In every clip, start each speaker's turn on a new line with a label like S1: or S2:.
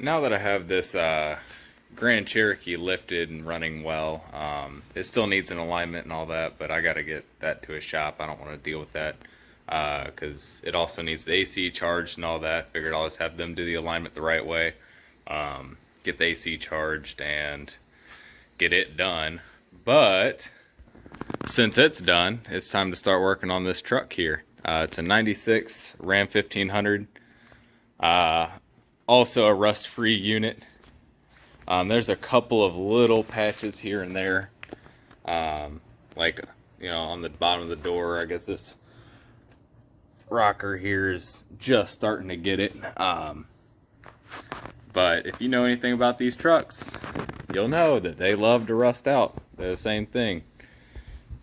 S1: Now that I have this Grand Cherokee lifted and running well, it still needs an alignment and all that, but I got to get that to a shop. I don't want to deal with that because it also needs the AC charged and all that. Figured I'll just have them do the alignment the right way, get the AC charged and get it done. But since it's done, it's time to start working on this truck here. It's a 96 Ram 1500. Also a rust-free unit. There's a couple of little patches here and there, like, you know, on the bottom of the door. I guess this rocker here is just starting to get it. But if you know anything about these trucks, you'll know that they love to rust out. They're the same thing.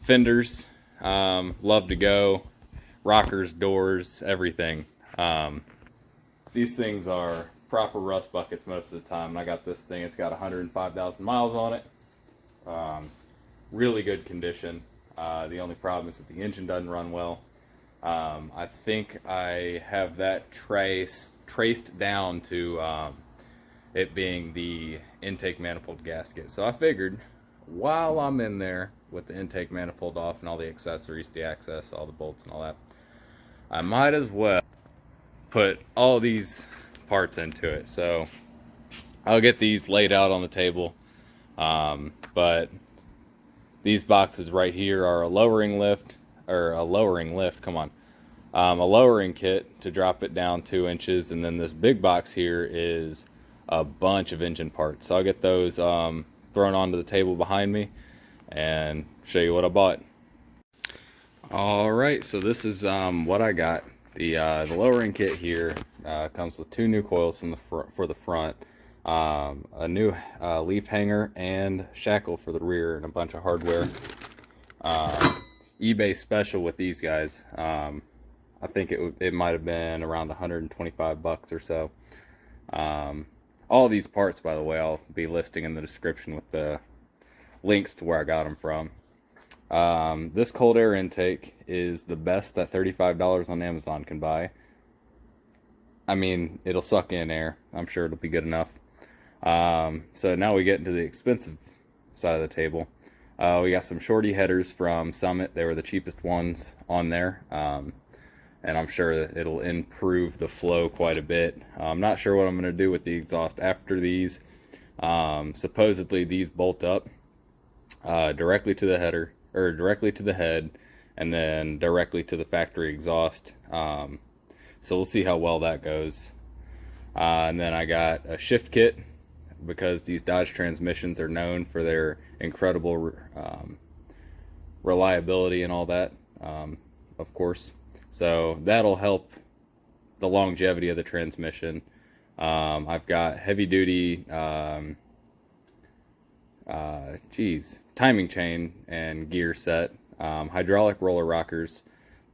S1: Fenders, love to go. Rockers, doors, everything. These things are proper rust buckets most of the time. And I got this thing, it's got 105,000 miles on it. Really good condition. The only problem is that the engine doesn't run well. I think I have that traced down to it being the intake manifold gasket. So I figured while I'm in there with the intake manifold off and all the accessories, the access, all the bolts and all that, I might as well put all these parts into it. So I'll get these laid out on the table, but these boxes right here are a lowering lift, a lowering kit to drop it down 2 inches, and then this big box here is a bunch of engine parts. So I'll get those thrown onto the table behind me and show you what I bought. Alright, so this is what I got. The lowering kit here comes with 2 new coils for the front, a new leaf hanger and shackle for the rear, and a bunch of hardware. eBay special with these guys. I think it might have been around 125 bucks or so. All these parts, by the way, I'll be listing in the description with the links to where I got them from. This cold air intake is the best that $35 on Amazon can buy. I mean, it'll suck in air. I'm sure it'll be good enough. So now we get into the expensive side of the table. We got some shorty headers from Summit. They were the cheapest ones on there. And I'm sure that it'll improve the flow quite a bit. I'm not sure what I'm going to do with the exhaust after these. Supposedly these bolt up directly to the header, or directly to the head, and then directly to the factory exhaust. So we'll see how well that goes. And then I got a shift kit, because these Dodge transmissions are known for their incredible reliability and all that, of course. So that'll help the longevity of the transmission. I've got heavy duty timing chain and gear set, hydraulic roller rockers.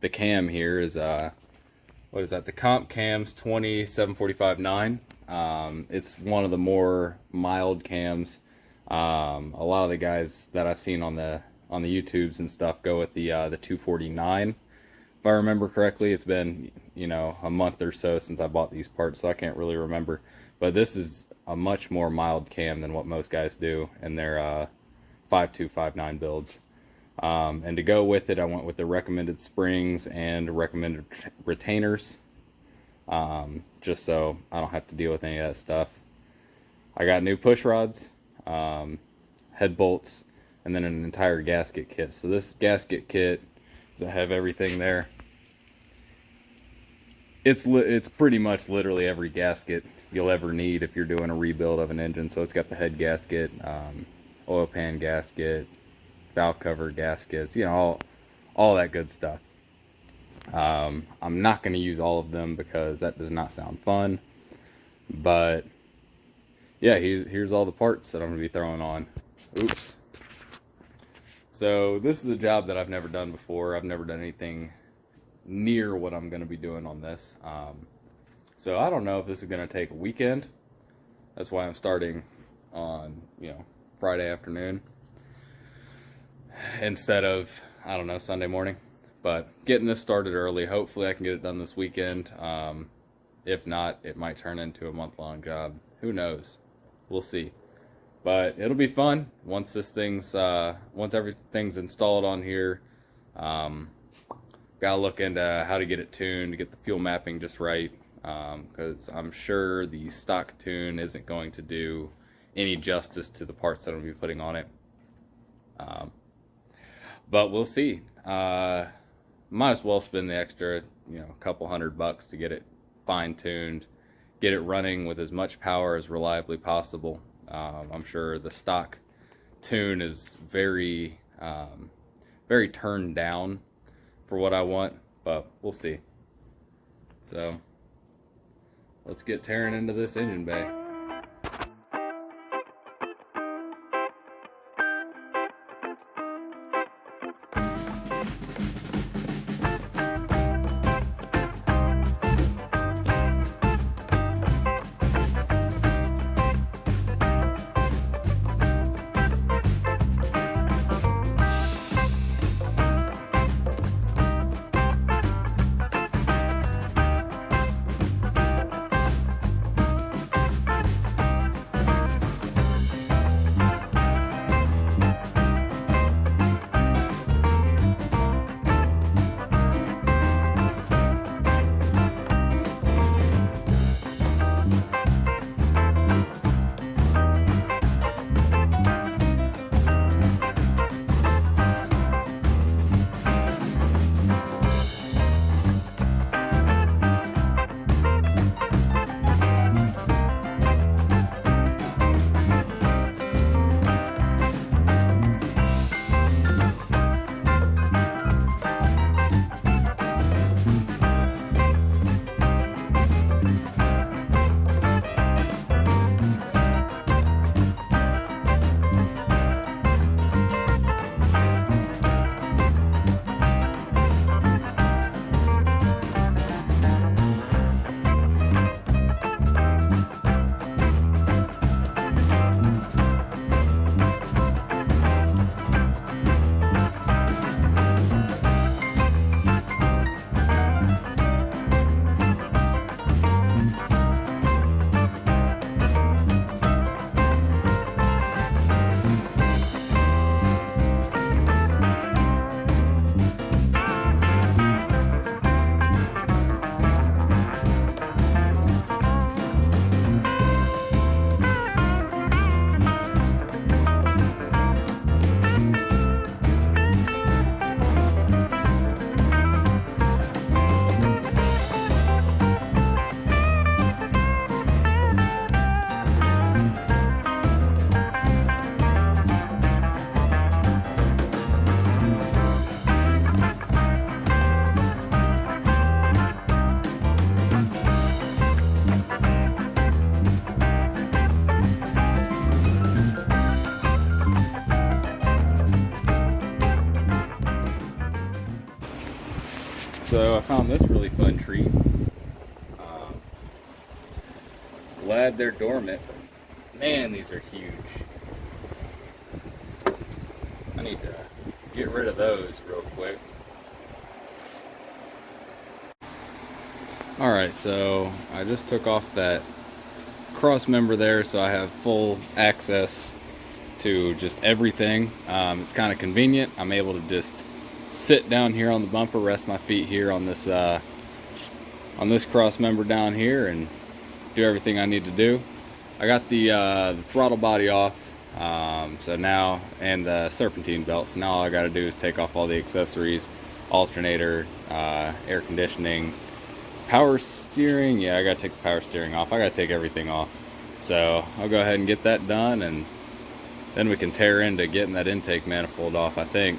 S1: The cam here is what is that? The Comp Cams 20745-9. It's one of the more mild cams. A lot of the guys that I've seen on the YouTubes and stuff go with the 249. If I remember correctly, it's been, you know, a month or so since I bought these parts, so I can't really remember. But this is a much more mild cam than what most guys do in their 5259 builds. And to go with it, I went with the recommended springs and recommended retainers, just so I don't have to deal with any of that stuff. I got new push rods, head bolts, and then an entire gasket kit. So this gasket kit, I have everything there. It's pretty much literally every gasket you'll ever need if you're doing a rebuild of an engine. So it's got the head gasket, oil pan gasket, valve cover gaskets, you know, all that good stuff. I'm not going to use all of them because that does not sound fun. But yeah, here's all the parts that I'm going to be throwing on. Oops. So this is a job that I've never done before. I've never done anything near what I'm going to be doing on this. So I don't know if this is going to take a weekend. That's why I'm starting on, you know, Friday afternoon instead of, I don't know, Sunday morning. But getting this started early, hopefully I can get it done this weekend. If not, it might turn into a month-long job. Who knows? We'll see. But it'll be fun once once everything's installed on here. Gotta look into how to get it tuned, to get the fuel mapping just right, because I'm sure the stock tune isn't going to do any justice to the parts that I'm going to be putting on it. But we'll see. Might as well spend the extra, a couple $100 to get it fine-tuned, get it running with as much power as reliably possible. I'm sure the stock tune is very turned down for what I want, but we'll see. So let's get tearing into this engine bay. So I found this really fun treat. Glad they're dormant. Man, these are huge. I need to get rid of those real quick. Alright, so I just took off that cross member there, so I have full access to just everything. It's kind of convenient. I'm able to just sit down here on the bumper, rest my feet here on this cross member down here, and do everything I need to do. I got the throttle body off, so now, and the serpentine belt. So now all I got to do is take off all the accessories, alternator, air conditioning, power steering. Yeah, I got to take the power steering off. I got to take everything off. So I'll go ahead and get that done, and then we can tear into getting that intake manifold off, I think.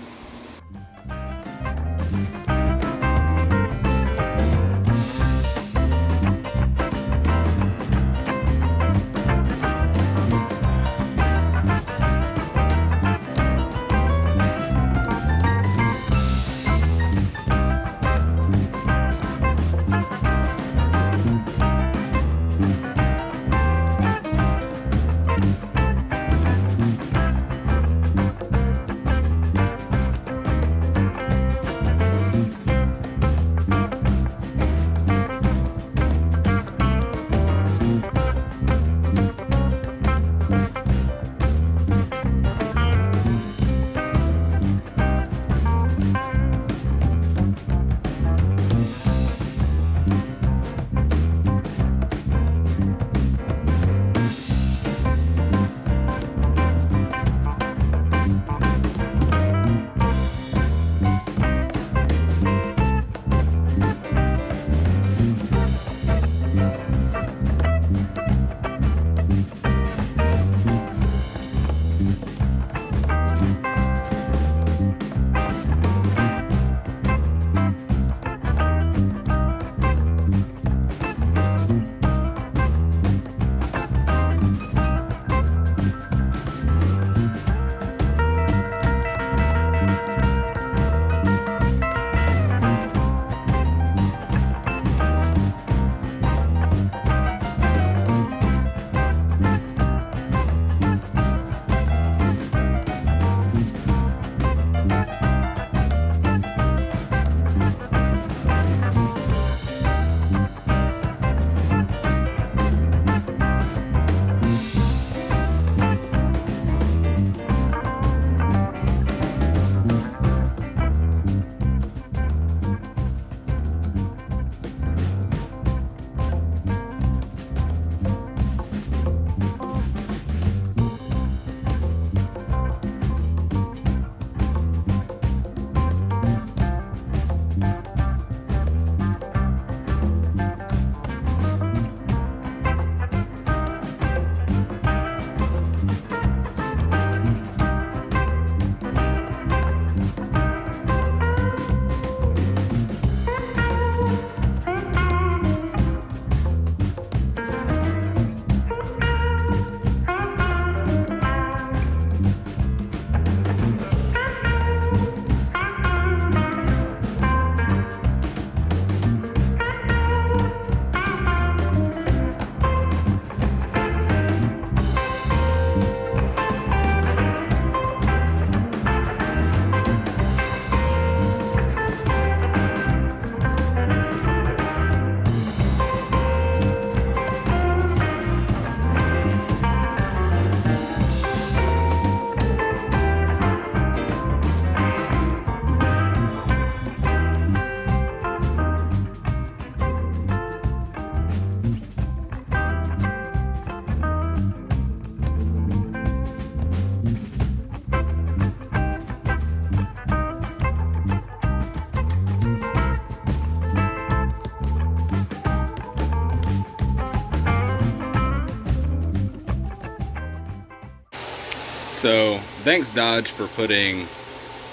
S1: So thanks Dodge for putting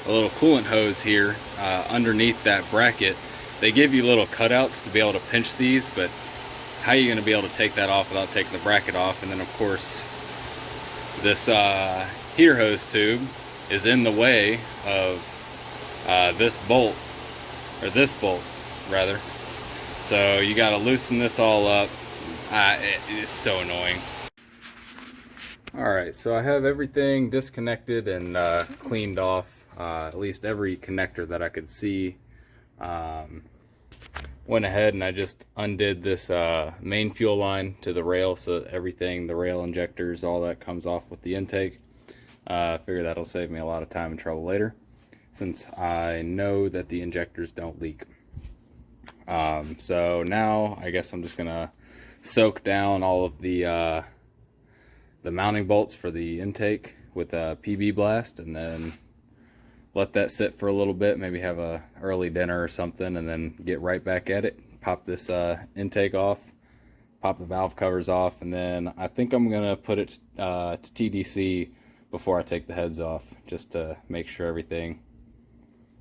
S1: a little coolant hose here underneath that bracket. They give you little cutouts to be able to pinch these, but how are you going to be able to take that off without taking the bracket off? And then of course this heater hose tube is in the way of this bolt, or this bolt rather. So you got to loosen this all up. It is so annoying. Alright, so I have everything disconnected and cleaned off, at least every connector that I could see. Went ahead and I just undid this main fuel line to the rail, so that everything, the rail injectors, all that comes off with the intake. I figure that'll save me a lot of time and trouble later, since I know that the injectors don't leak. So now I guess I'm just gonna soak down all of the mounting bolts for the intake with a PB blast, and then let that sit for a little bit, maybe have a early dinner or something, and then get right back at it. Pop this intake off, pop the valve covers off, and then I think I'm gonna put it to TDC before I take the heads off, just to make sure everything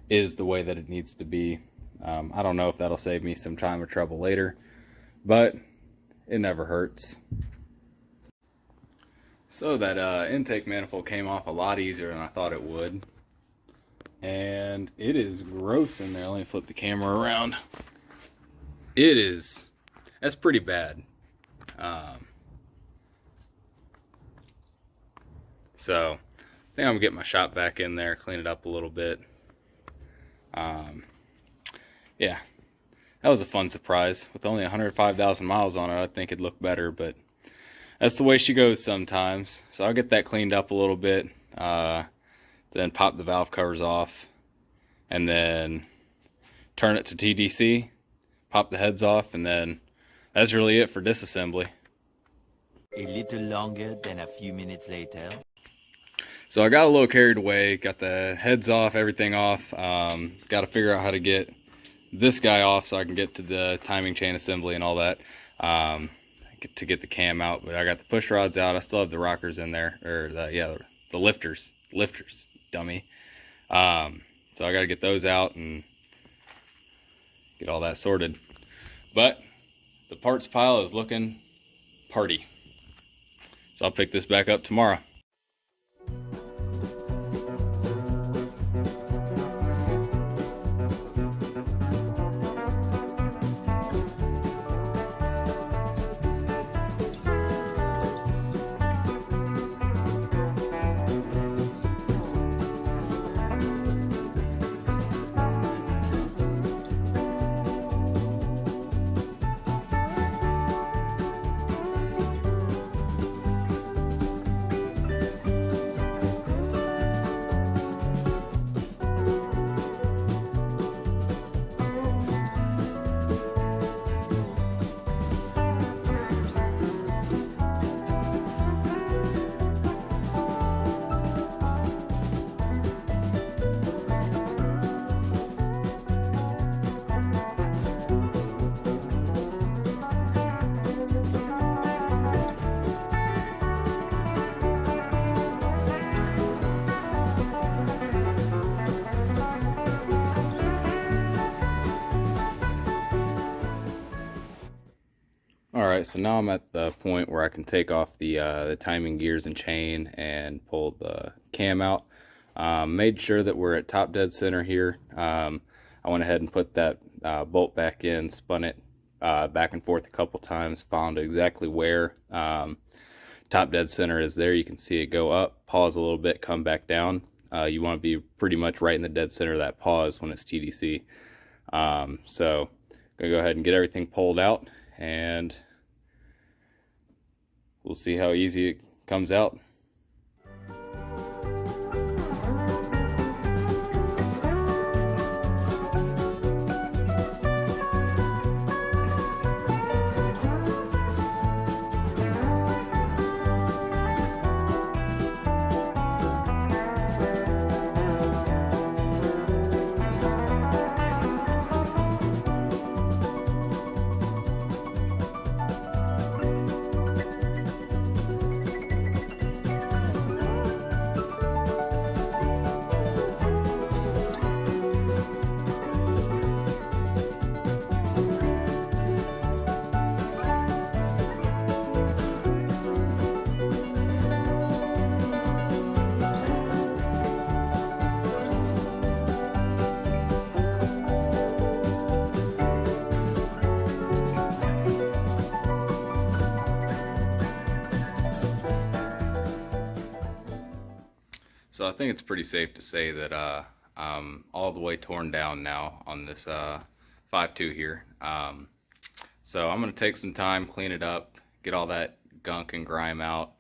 S1: is the way that it needs to be. I don't know if that'll save me some time or trouble later, but it never hurts. So that intake manifold came off a lot easier than I thought it would. And it is gross in there. Let me flip the camera around. That's pretty bad. So I think I'm gonna get my shop vac in there, clean it up a little bit. Yeah, that was a fun surprise. With only 105,000 miles on it, I think it'd look better, but that's the way she goes sometimes. So I'll get that cleaned up a little bit, then pop the valve covers off, and then turn it to TDC, pop the heads off, and then that's really it for disassembly.
S2: A little longer than a few minutes later.
S1: So I got a little carried away, got the heads off, everything off. Got to figure out how to get this guy off so I can get to the timing chain assembly and all that. To get the cam out, but I got the push rods out. I still have the rockers in there, or the lifters, dummy. So I got to get those out and get all that sorted. But the parts pile is looking party. So I'll pick this back up tomorrow. Alright, so now I'm at the point where I can take off the timing gears and chain and pull the cam out. Made sure that we're at top dead center here. I went ahead and put that bolt back in, spun it back and forth a couple times, found exactly where top dead center is there. You can see it go up, pause a little bit, come back down. You want to be pretty much right in the dead center of that pause when it's TDC. So gonna go ahead and get everything pulled out, and we'll see how easy it comes out. So I think it's pretty safe to say that I'm all the way torn down now on this 5.2 here. So I'm going to take some time, clean it up, get all that gunk and grime out.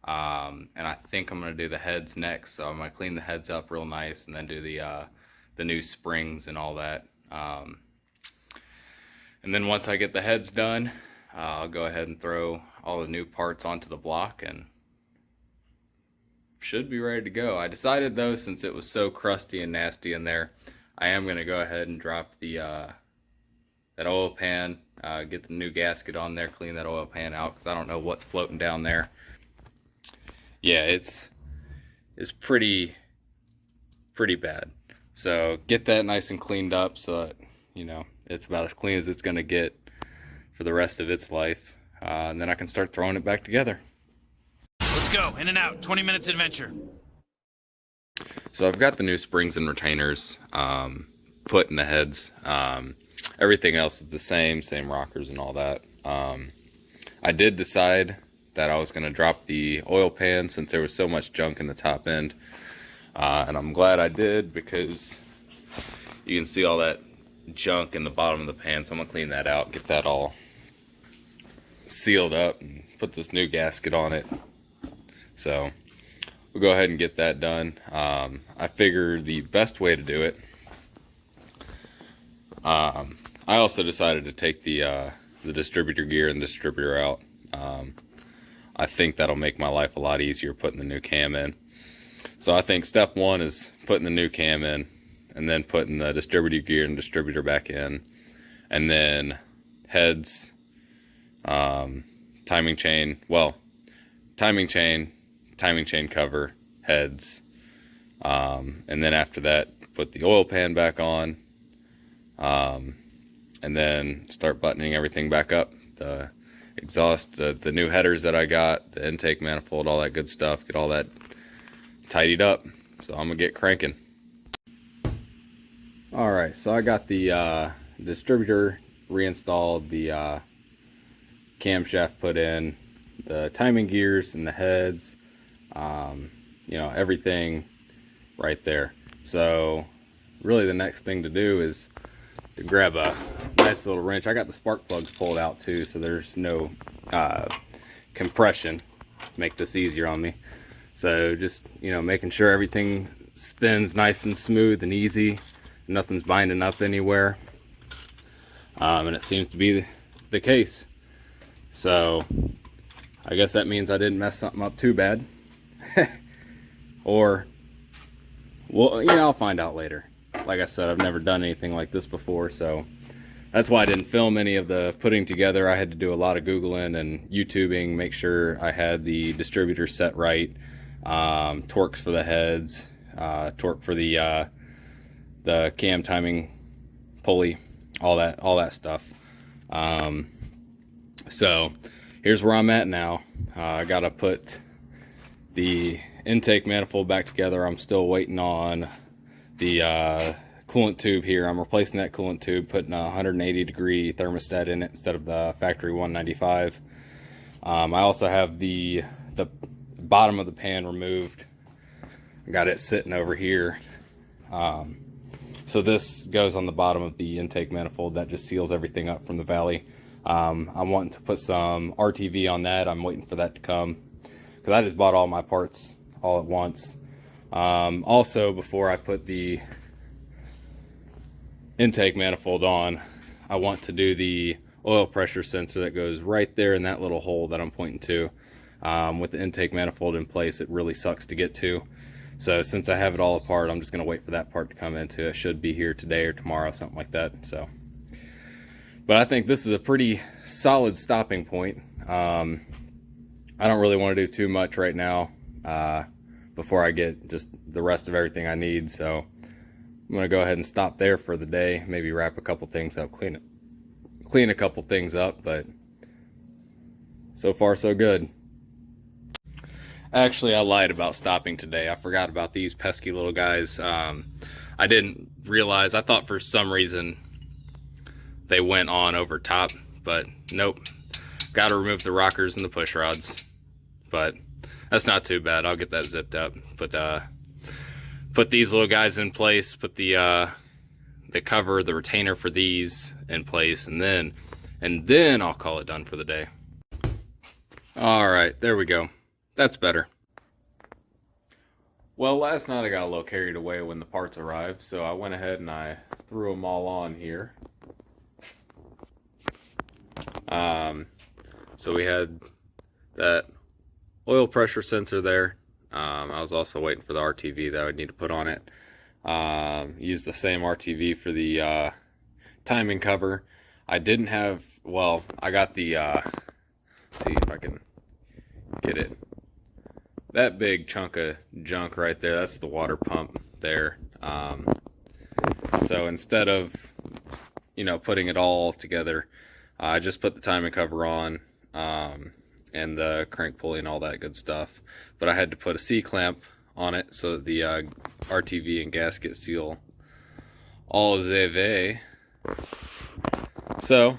S1: And I think I'm going to do the heads next. So I'm going to clean the heads up real nice and then do the new springs and all that. And then once I get the heads done, I'll go ahead and throw all the new parts onto the block and should be ready to go. I decided though, since it was so crusty and nasty in there, I am going to go ahead and drop the that oil pan, get the new gasket on there, clean that oil pan out because I don't know what's floating down there. Yeah, it's pretty bad. So get that nice and cleaned up so that, you know, it's about as clean as it's going to get for the rest of its life, and then I can start throwing it back together.
S3: Let's go, in and out, 20 minutes adventure.
S1: So I've got the new springs and retainers put in the heads. Everything else is the same rockers and all that. I did decide that I was going to drop the oil pan since there was so much junk in the top end. And I'm glad I did because you can see all that junk in the bottom of the pan. So I'm going to clean that out, get that all sealed up, and put this new gasket on it. So we'll go ahead and get that done. I figure the best way to do it, I also decided to take the distributor gear and distributor out. I think that'll make my life a lot easier putting the new cam in. So I think step one is putting the new cam in, and then putting the distributor gear and distributor back in, and then heads, timing chain cover, heads, and then after that put the oil pan back on, and then start buttoning everything back up, the exhaust, the new headers that I got, the intake manifold, all that good stuff, get all that tidied up. So I'm gonna get cranking. Alright, so I got the distributor reinstalled, the camshaft put in, the timing gears and the heads, you know, everything right there. So really the next thing to do is to grab a nice little wrench. I got the spark plugs pulled out too, so there's no compression to make this easier on me. So just, you know, making sure everything spins nice and smooth and easy, nothing's binding up anywhere, and it seems to be the case. So I guess that means I didn't mess something up too bad. Or, well, you know, I'll find out later. Like I said, I've never done anything like this before, so that's why I didn't film any of the putting together. I had to do a lot of Googling and YouTubing, make sure I had the distributor set right, torques for the heads, torque for the cam timing pulley, all that stuff. So here's where I'm at now. I gotta put the intake manifold back together. I'm still waiting on the coolant tube here. I'm replacing that coolant tube, putting a 180-degree thermostat in it instead of the factory 195. I also have the bottom of the pan removed. I got it sitting over here. So this goes on the bottom of the intake manifold. That just seals everything up from the valley. I'm wanting to put some RTV on that. I'm waiting for that to come because I just bought all my parts all at once. Also, before I put the intake manifold on, I want to do the oil pressure sensor that goes right there in that little hole that I'm pointing to. With the intake manifold in place, it really sucks to get to. So since I have it all apart, I'm just going to wait for that part to come into. It should be here today or tomorrow, something like that. So, but I think this is a pretty solid stopping point. I don't really want to do too much right now before I get just the rest of everything I need. So I'm going to go ahead and stop there for the day. Maybe wrap a couple things up, clean a couple things up, but so far so good. Actually, I lied about stopping today. I forgot about these pesky little guys. I didn't realize. I thought for some reason they went on over top, but nope. Got to remove the rockers and the push rods, but that's not too bad. I'll get that zipped up. Put these little guys in place. Put the cover, the retainer for these in place, and then I'll call it done for the day. All right, there we go. That's better. Well, last night I got a little carried away when the parts arrived, so I went ahead and I threw them all on here. So we had that oil pressure sensor there. I was also waiting for the RTV that I would need to put on it. Used the same RTV for the timing cover. I didn't have, well, I got the, see if I can get it. That big chunk of junk right there, that's the water pump there. So instead of, putting it all together, I just put the timing cover on and the crank pulley and all that good stuff. But I had to put a C-clamp on it so that the RTV and gasket seal all ZV. So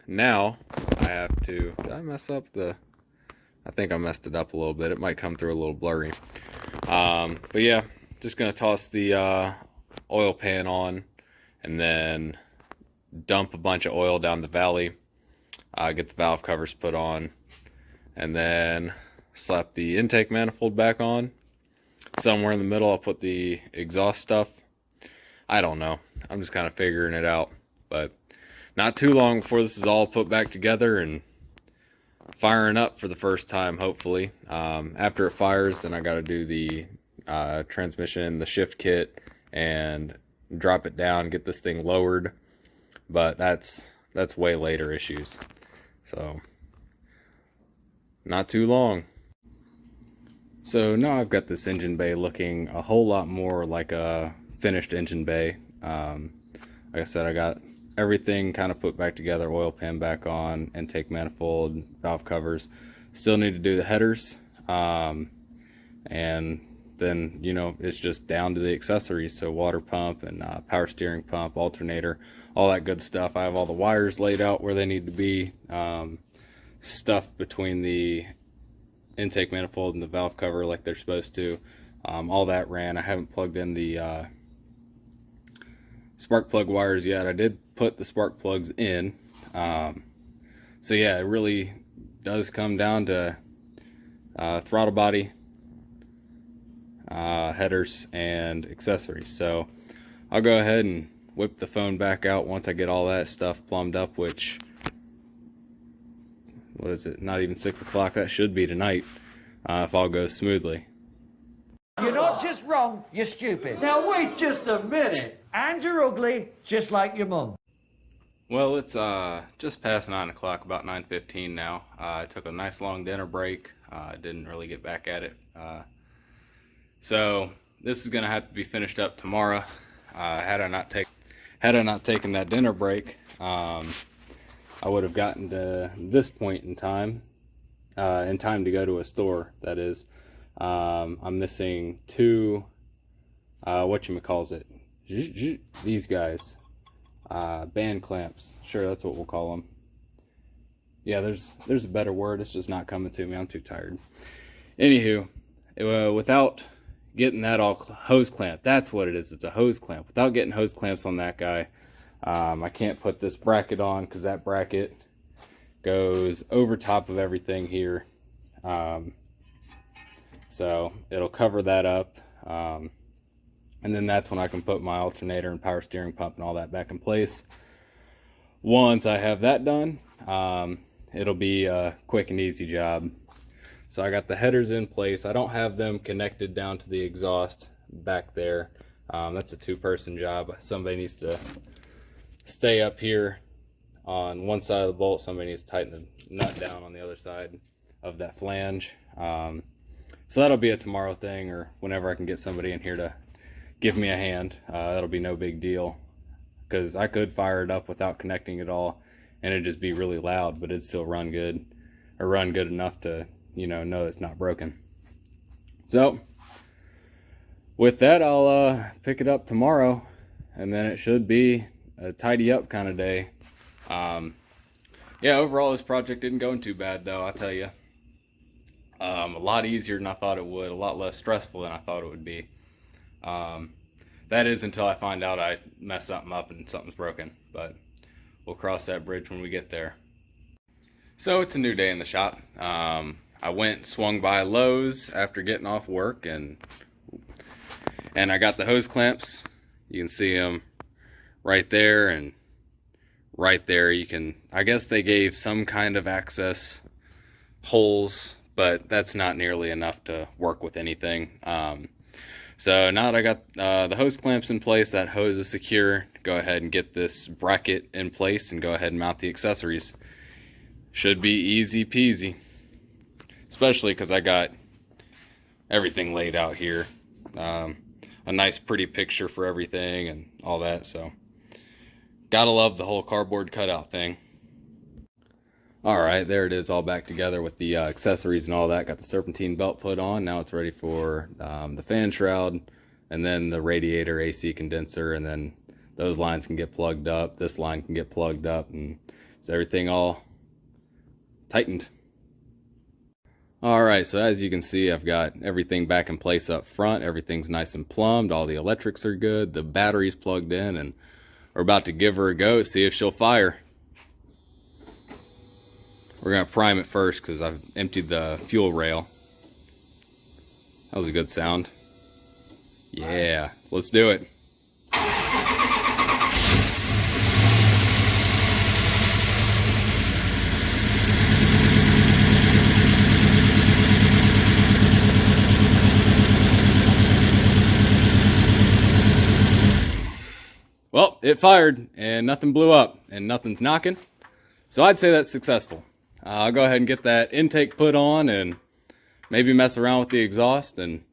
S1: now I have to, did I mess up I think I messed it up a little bit. It might come through a little blurry. But yeah, just gonna toss the oil pan on and then dump a bunch of oil down the valley, get the valve covers put on, and then slap the intake manifold back on. Somewhere in the middle I'll put the exhaust stuff. I don't know. I'm just kind of figuring it out. But not too long before this is all put back together and firing up for the first time, hopefully. After it fires, then I got to do the transmission, the shift kit, and drop it down, get this thing lowered. But that's way later issues. So not too long. So now I've got this engine bay looking a whole lot more like a finished engine bay. Like I said, I got everything kind of put back together, oil pan back on, intake manifold, valve covers. Still need to do the headers, and then it's just down to the accessories, so water pump and power steering pump, alternator, all that good stuff. I have all the wires laid out where they need to be, stuff between the intake manifold and the valve cover like they're supposed to. All that ran. I haven't plugged in the spark plug wires yet. I did put the spark plugs in. So yeah, it really does come down to throttle body, headers, and accessories. So I'll go ahead and whip the phone back out once I get all that stuff plumbed up, which, what is it, not even 6 o'clock. That should be tonight, if all goes smoothly.
S4: You're not just wrong, you're stupid. Now wait just a minute. And you're ugly, just like your mum.
S1: Well, it's just past 9 o'clock, about 9:15 now. I took a nice long dinner break. Didn't really get back at it. So this is gonna have to be finished up tomorrow. Had I not taken that dinner break, I I would have gotten to this point in time to go to a store. That is, I'm missing two, whatchamacallit, these guys, band clamps. Sure, that's what we'll call them. Yeah, there's a better word. It's just not coming to me. I'm too tired. Anywho, without getting that all hose clamp, that's what it is. It's a hose clamp. Without getting hose clamps on that guy, I can't put this bracket on because that bracket goes over top of everything here. So it'll cover that up. And then that's when I can put my alternator and power steering pump and all that back in place. Once I have that done, it'll be a quick and easy job. So I got the headers in place. I don't have them connected down to the exhaust back there. That's a two-person job. Somebody needs to stay up here on one side of the bolt. Somebody needs to tighten the nut down on the other side of that flange. So that'll be a tomorrow thing, or whenever I can get somebody in here to give me a hand. That'll be no big deal, because I could fire it up without connecting it all and it'd just be really loud, but it'd still run good, or run good enough to, you know it's not broken. So with that, I'll pick it up tomorrow, and then it should be a tidy up kind of day. Yeah, overall this project didn't go too bad though, I'll tell you. A lot easier than I thought it would, a lot less stressful than I thought it would be. That is until I find out I mess something up and something's broken, but we'll cross that bridge when we get there. So it's a new day in the shop. I swung by Lowe's after getting off work, and I got the hose clamps. You can see them right there and right there. I guess they gave some kind of access holes, but that's not nearly enough to work with anything. So now that I got the hose clamps in place, that hose is secure, go ahead and get this bracket in place and go ahead and mount the accessories. Should be easy peasy, especially because I got everything laid out here. A nice pretty picture for everything and all that, so gotta love the whole cardboard cutout thing. Alright, there it is all back together with the accessories and all that. Got the serpentine belt put on. Now it's ready for the fan shroud, and then the radiator, AC condenser, and then those lines can get plugged up. This line can get plugged up, and is everything all tightened. Alright, so as you can see, I've got everything back in place up front. Everything's nice and plumbed. All the electrics are good. The battery's plugged in, and we're about to give her a go, see if she'll fire. We're going to prime it first because I've emptied the fuel rail. That was a good sound. Yeah, let's do it. Well, it fired and nothing blew up and nothing's knocking. So I'd say that's successful. I'll go ahead and get that intake put on and maybe mess around with the exhaust, and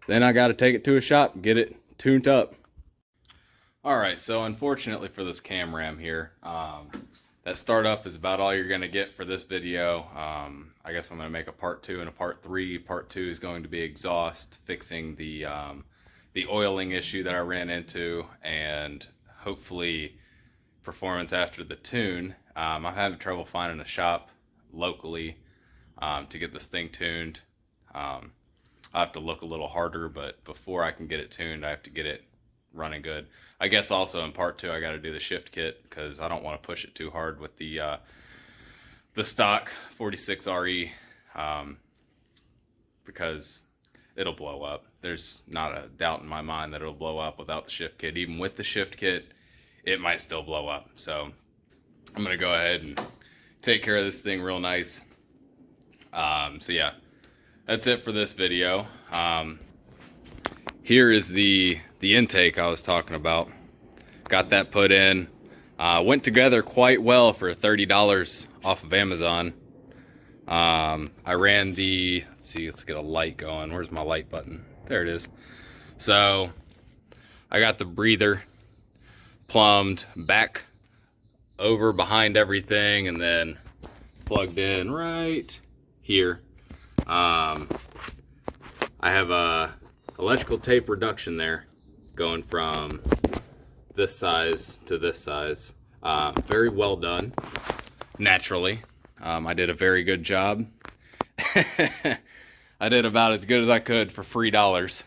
S1: then I got to take it to a shop and get it tuned up. Alright, so unfortunately for this cam ram here, that startup is about all you're going to get for this video. I guess I'm going to make a part 2 and a part 3. Part 2 is going to be exhaust, fixing the oiling issue that I ran into, and hopefully performance after the tune. I'm having trouble finding a shop locally to get this thing tuned. I have to look a little harder, but before I can get it tuned, I have to get it running good. I guess also in part 2 I got to do the shift kit because I don't want to push it too hard with the stock 46RE, because it'll blow up. There's not a doubt in my mind that it'll blow up without the shift kit. Even with the shift kit, it might still blow up. So I'm gonna go ahead and take care of this thing real nice. So yeah, that's it for this video. Here is the intake I was talking about. Got that put in. Went together quite well for $30 off of Amazon. I ran the, let's get a light going. Where's my light button? There it is. So I got the breather plumbed back over behind everything and then plugged in right here. I have a electrical tape reduction there going from this size to this size. Very well done, naturally. I did a very good job. I did about as good as I could for $3.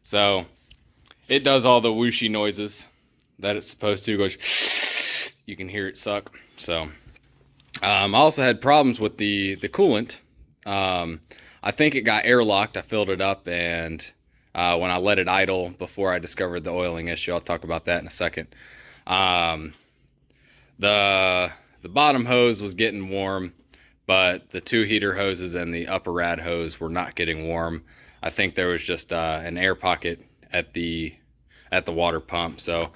S1: So it does all the whooshy noises that it's supposed to. It goes, you can hear it suck. So I also had problems with the coolant. I think it got airlocked. I filled it up, and when I let it idle before I discovered the oiling issue, I'll talk about that in a second. The bottom hose was getting warm, but the two heater hoses and the upper rad hose were not getting warm. I think there was just an air pocket at the water pump. So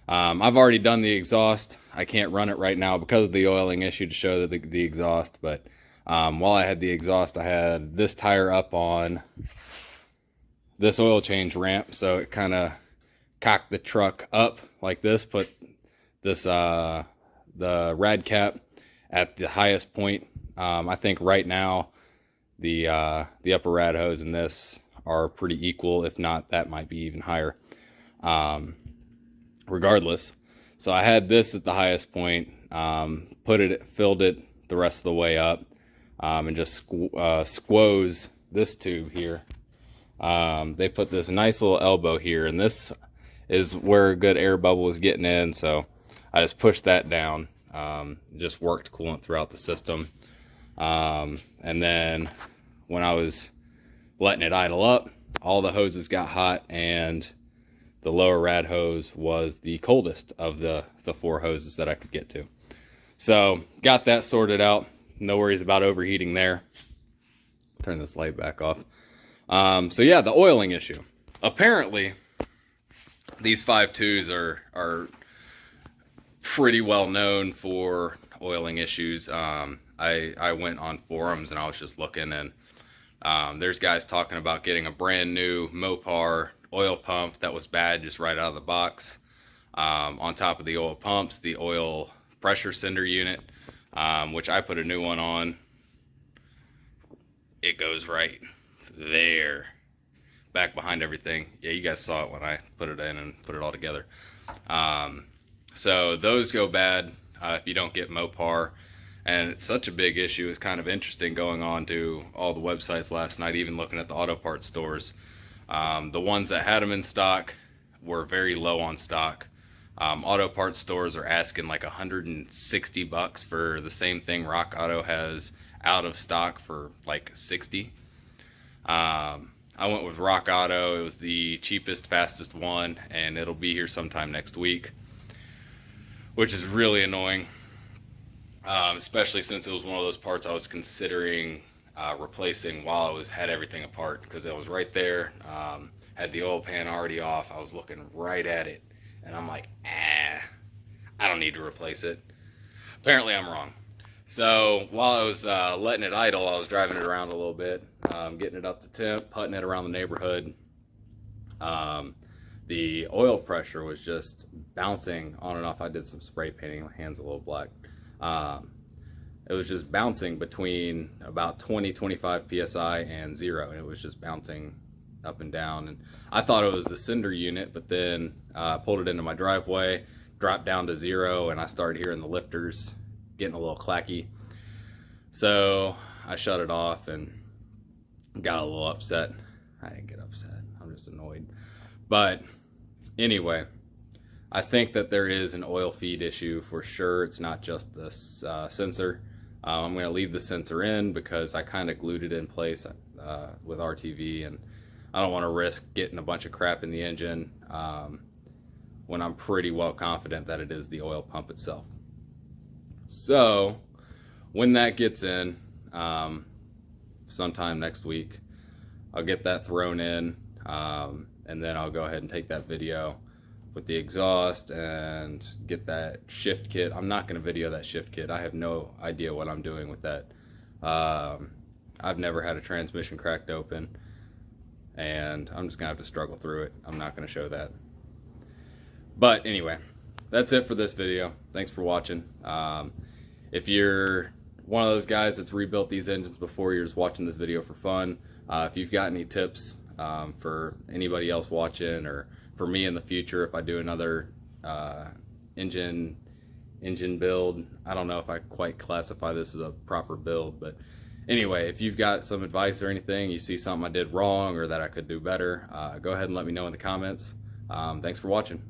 S1: I've already done the exhaust. I can't run it right now because of the oiling issue to show the exhaust, but while I had the exhaust, I had this tire up on this oil change ramp, so it kind of cocked the truck up like this, put this the rad cap at the highest point. I think right now the upper rad hose and this are pretty equal. If not, that might be even higher. Regardless, so I had this at the highest point, filled it the rest of the way up, and just squoze this tube here. They put this nice little elbow here, and this is where a good air bubble was getting in, so I just pushed that down. Just worked coolant throughout the system. And then when I was letting it idle up, all the hoses got hot, and the lower rad hose was the coldest of the four hoses that I could get to. So got that sorted out. No worries about overheating there. Turn this light back off. So yeah, the oiling issue. Apparently, these 5.2s are pretty well known for oiling issues. I went on forums and I was just looking, and there's guys talking about getting a brand new Mopar oil pump that was bad just right out of the box. On top of the oil pumps, the oil pressure sender unit, which I put a new one on. It goes right there, back behind everything. Yeah, you guys saw it when I put it in and put it all together. So those go bad if you don't get Mopar, and it's such a big issue. It's kind of interesting going on to all the websites last night, even looking at the auto parts stores. The ones that had them in stock were very low on stock. Auto parts stores are asking like $160 for the same thing RockAuto has out of stock for like 60. I went with RockAuto. It was the cheapest, fastest one, and it'll be here sometime next week, which is really annoying, especially since it was one of those parts I was considering replacing while I had everything apart, because it was right there. Had the oil pan already off. I was looking right at it, and I'm like, I don't need to replace it. Apparently I'm wrong. So while I was letting it idle, I was driving it around a little bit, getting it up to temp, putting it around the neighborhood. The oil pressure was just bouncing on and off. I did some spray painting. My hand's a little black. It was just bouncing between about 20-25 psi and 0, and it was just bouncing up and down. And I thought it was the cinder unit, but then I pulled it into my driveway, dropped down to 0, and I started hearing the lifters getting a little clacky. So I shut it off and got a little upset. I didn't get upset, I'm just annoyed. But anyway, I think that there is an oil feed issue for sure. It's not just this sensor. I'm going to leave the sensor in because I kind of glued it in place with RTV, and I don't want to risk getting a bunch of crap in the engine when I'm pretty well confident that it is the oil pump itself. So when that gets in, sometime next week, I'll get that thrown in, and then I'll go ahead and take that video with the exhaust and get that shift kit. I'm not going to video that shift kit. I have no idea what I'm doing with that. I've never had a transmission cracked open, and I'm just going to have to struggle through it. I'm not going to show that. But anyway, that's it for this video. Thanks for watching. If you're one of those guys that's rebuilt these engines before, you're just watching this video for fun, if you've got any tips for anybody else watching, or for me in the future if I do another engine build, I don't know if I quite classify this as a proper build, but anyway, if you've got some advice or anything, you see something I did wrong or that I could do better, go ahead and let me know in the comments. Thanks for watching.